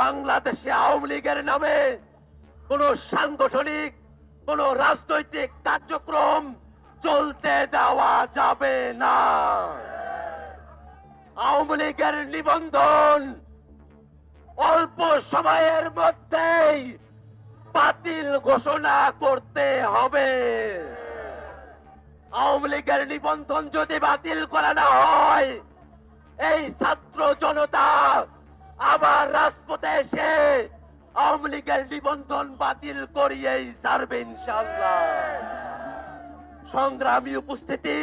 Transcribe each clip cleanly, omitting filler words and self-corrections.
বাংলাদেশে আওয়ামী লীগের নামে কোন সাংগঠনিক কোন রাজনৈতিক কার্যক্রম চলতে দেওয়া যাবে না। আওয়ামী লীগের নিবন্ধন অল্প সময়ের মধ্যেই বাতিল ঘোষণা করতে হবে। আওয়ামী লীগের নিবন্ধন যদি বাতিল করা না হয়, এই ছাত্র জনতা আবার রাজপথে এসে আওয়ামী লীগের নিবন্ধন বাতিল করিয়েই ছাড়বে ইনশাআল্লাহ। সংগ্রামী উপস্থিতি,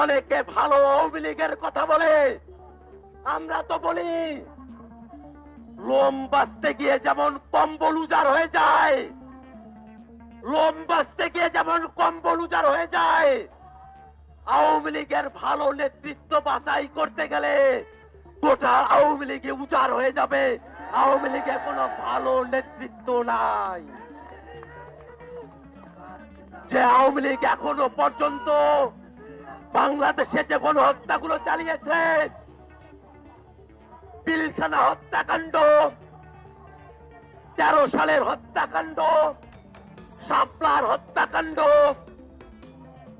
অনেকে ভালো আওয়ামী লীগের কথা বলে, আমরা তো বলি লোম বাঁচতে গিয়ে যেমন কম্বল উজাড় হয়ে যায়, লোম বাঁচতে গিয়ে যেমন কম্বল উজাড় হয়ে যায়, আওয়ামী লীগের ভালো নেতৃত্ব বাছাই করতে গেলে গোটা আওয়ামী লীগে উজাড় হয়ে যাবে। আওয়ামী লীগে কোনো ভালো নেতৃত্ব নাই। যে আওয়ামী লীগ এখনো পর্যন্ত বাংলাদেশে যে গণহত্যাগুলো চালিয়েছে, পিলখানা হত্যাকাণ্ড, 13 সালের হত্যাকাণ্ড, শাপলার হত্যাকাণ্ড,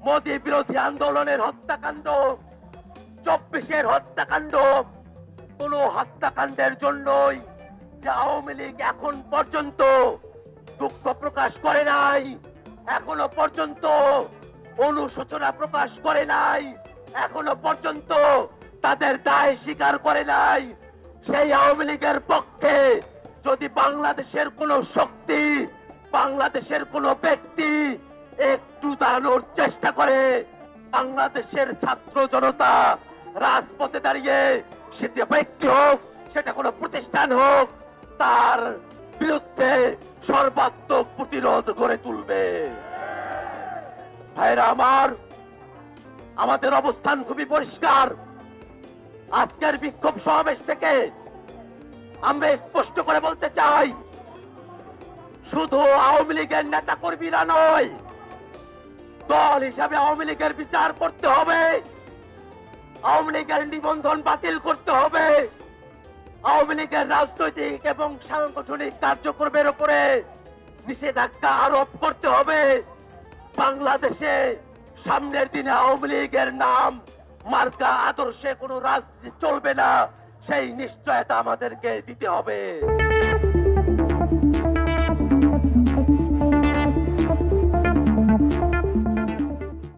মোদী বিরোধী আন্দোলনের হত্যাকাণ্ড, 24-এর হত্যাকাণ্ড, কোন হত্যাকাণ্ডের জন্যই যে আওয়ামী লীগ এখন পর্যন্ত দুঃখ প্রকাশ করে নাই, এখনো পর্যন্ত অনুশোচনা প্রকাশ করে নাই, এখনো পর্যন্ত তাদের দায় স্বীকার করে নাই। সেই আওয়ামী লীগের পক্ষে যদি বাংলাদেশের কোন শক্তি, বাংলাদেশের কোন ব্যক্তি একটু দাঁড়ানোর চেষ্টা করে, বাংলাদেশের ছাত্র জনতা রাজপথে দাঁড়িয়ে, সেটা ব্যক্তি হোক, সেটা কোন প্রতিষ্ঠান হোক, তার বিরুদ্ধে সর্বাত্মক প্রতিরোধ গড়ে তুলবে। ভাইরা আমার, আমাদের অবস্থান খুবই পরিষ্কার। আজকের বিক্ষোভ সমাবেশ থেকে আমরা স্পষ্ট করে বলতে চাই, শুধু আওয়ামী লীগের নেতা কর্মীরা নয়, দল হিসাবে আওয়ামী লীগের বিচার করতে হবে, আওয়ামী লীগের নিবন্ধন বাতিল করতে হবে, আওয়ামী লীগের রাজনৈতিক এবং সাংগঠনিক কার্যক্রমের উপরে নিষেধাজ্ঞা আরোপ করতে হবে। বাংলাদেশে সামনের দিনে আওয়ামী লীগের নাম, মার্কা, আদর্শে কোনো রাজনীতি চলবে না, সেই নিশ্চয়তা আমাদেরকে দিতে হবে।